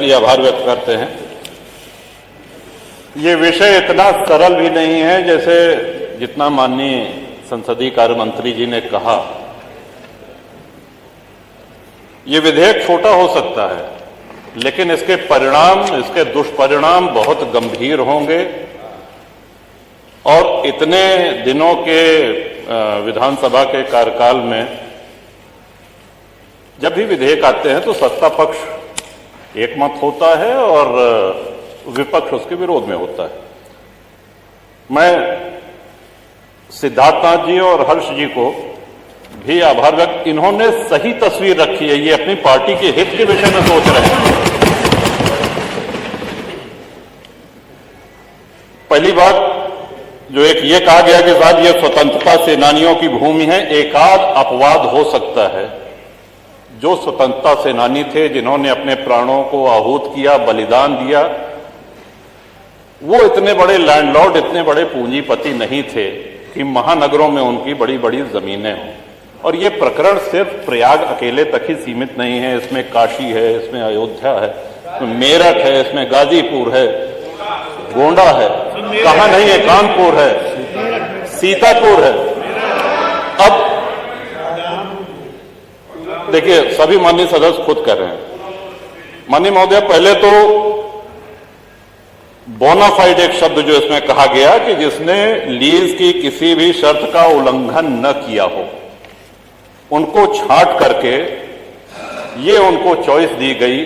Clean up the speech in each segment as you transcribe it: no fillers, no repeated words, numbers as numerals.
लिए आभार व्यक्त करते हैं। ये विषय इतना सरल भी नहीं है जैसे जितना माननीय संसदीय कार्य मंत्री जी ने कहा। ये विधेयक छोटा हो सकता है, लेकिन इसके परिणाम, इसके दुष्परिणाम बहुत गंभीर होंगे और इतने दिनों के विधानसभा के कार्यकाल में जब भी विधेयक आते हैं तो सत्ता पक्ष एकमत होता है और विपक्ष उसके विरोध में होता है। मैं सिद्धार्थनाथ जी और हर्ष जी को भी आभार व्यक्त, इन्होंने सही तस्वीर रखी है, ये अपनी पार्टी के हित के विषय में सोच रहे हैं। पहली बात जो एक ये कहा गया कि साहब ये स्वतंत्रता सेनानियों की भूमि है, एकाध अपवाद हो सकता है। जो स्वतंत्रता सेनानी थे, जिन्होंने अपने प्राणों को आहूत किया, बलिदान दिया, वो इतने बड़े लैंडलॉर्ड, इतने बड़े पूंजीपति नहीं थे कि महानगरों में उनकी बड़ी बड़ी जमीनें हों। और ये प्रकरण सिर्फ प्रयाग अकेले तक ही सीमित नहीं है, इसमें काशी है, इसमें अयोध्या है, इसमें मेरठ है, इसमें गाजीपुर है, गोंडा है, कहां नहीं है, कानपुर है, सीतापुर है। अब देखिए, सभी माननीय सदस्य खुद कर रहे हैं। माननीय महोदय, पहले तो बोनाफाइड एक शब्द जो इसमें कहा गया कि जिसने लीज की किसी भी शर्त का उल्लंघन न किया हो, उनको छांट करके ये उनको चॉइस दी गई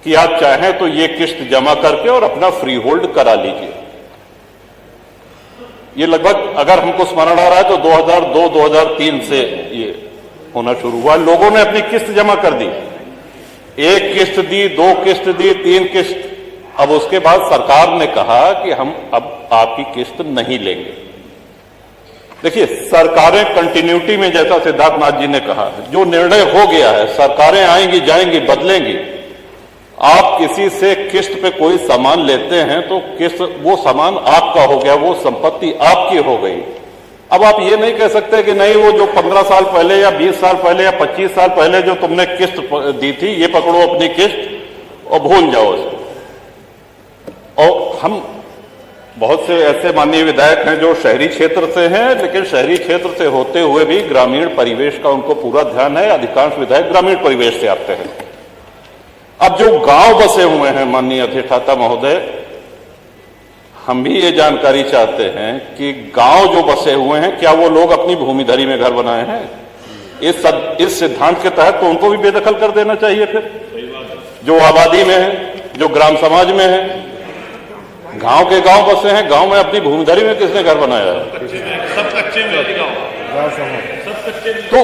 कि आप चाहें तो ये किस्त जमा करके और अपना फ्री होल्ड करा लीजिए। ये लगभग, अगर हमको स्मरण आ रहा है तो 2002-2003 से ये होना शुरू हुआ। लोगों ने अपनी किस्त जमा कर दी, एक किस्त दी, 2 किस्त दी, 3 किस्त। अब उसके बाद सरकार ने कहा कि हम अब आपकी किस्त नहीं लेंगे। देखिए, सरकारें कंटिन्यूटी में, जैसा सिद्धार्थनाथ जी ने कहा, जो निर्णय हो गया है, सरकारें आएंगी जाएंगी, बदलेंगी। आप किसी से किस्त पे कोई सामान लेते हैं तो किस्त, वो सामान आपका हो गया, वो संपत्ति आपकी हो गई। अब आप ये नहीं कह सकते कि नहीं, वो जो 15 साल पहले या 20 साल पहले या 25 साल पहले जो तुमने किस्त दी थी, ये पकड़ो अपनी किस्त और भूल जाओ इसको। और हम बहुत से ऐसे माननीय विधायक हैं जो शहरी क्षेत्र से हैं, लेकिन शहरी क्षेत्र से होते हुए भी ग्रामीण परिवेश का उनको पूरा ध्यान है। अधिकांश विधायक ग्रामीण परिवेश से आते हैं। अब जो गांव बसे हुए हैं, माननीय अधिष्ठाता महोदय, हम भी ये जानकारी चाहते हैं कि गांव जो बसे हुए हैं, क्या वो लोग अपनी भूमिधरी में घर बनाए हैं? इस सिद्धांत के तहत तो उनको भी बेदखल कर देना चाहिए। फिर जो आबादी में है, जो ग्राम समाज में है, गांव के गांव बसे हैं, गांव में अपनी भूमिधरी में किसने घर बनाया है? सब कच्चे में सब कच्चे। तो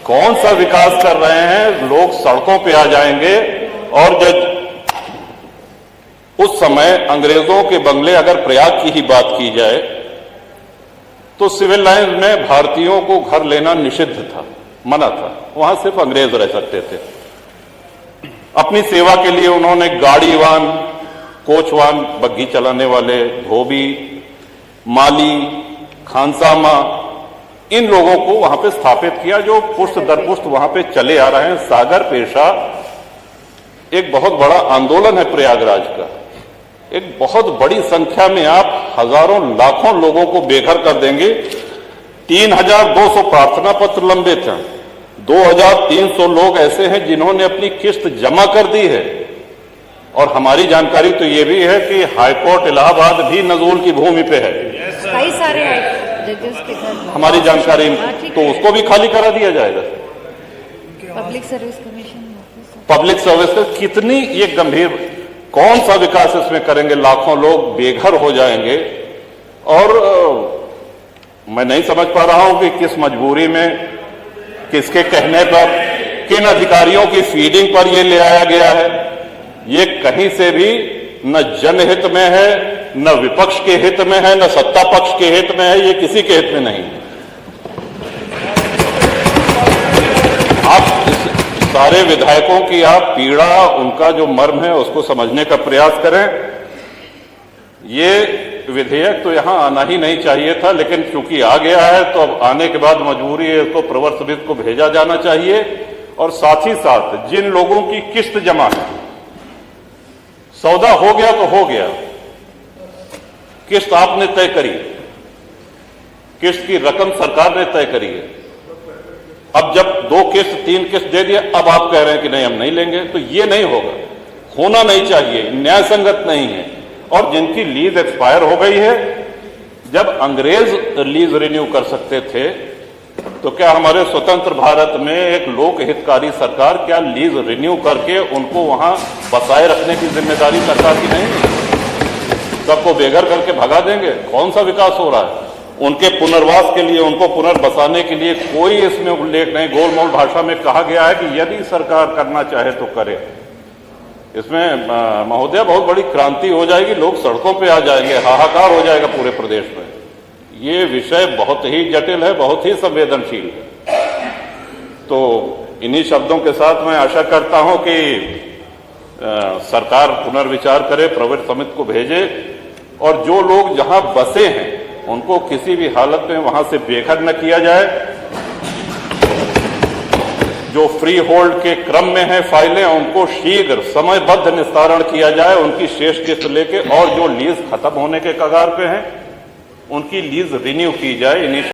कौन सा विकास कर रहे हैं? लोग सड़कों पे आ जाएंगे। और जब उस समय अंग्रेजों के बंगले, अगर प्रयाग की ही बात की जाए, तो सिविल लाइंस में भारतीयों को घर लेना निषिद्ध था, मना था। वहां सिर्फ अंग्रेज रह सकते थे। अपनी सेवा के लिए उन्होंने गाड़ीवान, कोचवान, बग्घी चलाने वाले, धोबी, माली, खानसामा, इन लोगों को वहां पे स्थापित किया, जो पुष्ट दर पुष्ट वहां पे चले आ रहे हैं। सागर पेशा एक बहुत बड़ा आंदोलन है प्रयागराज का। एक बहुत बड़ी संख्या में आप हजारों लाखों लोगों को बेघर कर देंगे। 3200 प्रार्थना पत्र लंबित हैं। 2300 लोग ऐसे हैं जिन्होंने अपनी किस्त जमा कर दी है। और हमारी जानकारी तो ये भी है कि हाईकोर्ट इलाहाबाद भी नजूल की भूमि पे है। कई सारे जजेस के घर, हमारी जानकारी, तो उसको भी खाली करा दिया जाएगा। Public service commission, public service का कितनी ये गंभीर, कौन सा विकास इसमें करेंगे? लाखों लोग बेघर हो जाएंगे। और मैं नहीं समझ पा रहा हूं कि किस मजबूरी में, किसके कहने पर, किन अधिकारियों की फीडिंग पर यह ले आया गया है। ये कहीं से भी न जनहित में है, न विपक्ष के हित में है, न सत्ता पक्ष के हित में है, ये किसी के हित में नहीं है। आप सारे विधायकों की आप पीड़ा, उनका जो मर्म है, उसको समझने का प्रयास करें। ये विधेयक तो यहां आना ही नहीं चाहिए था, लेकिन चूंकि आ गया है तो अब आने के बाद मजबूरी है, इसको प्रवर समिति को भेजा जाना चाहिए और साथ ही साथ जिन लोगों की किस्त जमा है, सौदा हो गया तो हो गया, किस्त आपने तय करी, किस्त की रकम सरकार ने तय करी है, अब जब 2 किस्त 3 किस्त दे दिया, अब आप कह रहे हैं कि नहीं हम नहीं लेंगे, तो ये नहीं होगा, होना नहीं चाहिए, न्याय संगत नहीं है। और जिनकी लीज एक्सपायर हो गई है, जब अंग्रेज लीज रिन्यू कर सकते थे, तो क्या हमारे स्वतंत्र भारत में एक लोक हितकारी सरकार क्या लीज रिन्यू करके उनको वहां बसाए रखने की जिम्मेदारी सरकार की नहीं है? सबको बेघर करके भगा देंगे? कौन सा विकास हो रहा है? उनके पुनर्वास के लिए, उनको पुनर्बसाने के लिए कोई इसमें उल्लेख नहीं। गोलमोल भाषा में कहा गया है कि यदि सरकार करना चाहे तो करे। इसमें महोदय बहुत बड़ी क्रांति हो जाएगी, लोग सड़कों पे आ जाएंगे, हाहाकार हो जाएगा पूरे प्रदेश में। ये विषय बहुत ही जटिल है, बहुत ही संवेदनशील है। तो इन्हीं शब्दों के साथ मैं आशा करता हूं कि सरकार पुनर्विचार करे, प्रवृत्ति समिति को भेजे, और जो लोग जहां बसे हैं उनको किसी भी हालत में वहां से बेघर न किया जाए। जो फ्री होल्ड के क्रम में है फाइलें, उनको शीघ्र समयबद्ध निस्तारण किया जाए, उनकी शेष किस्त लेके, और जो लीज खत्म होने के कगार पे हैं उनकी लीज रिन्यू की जाए।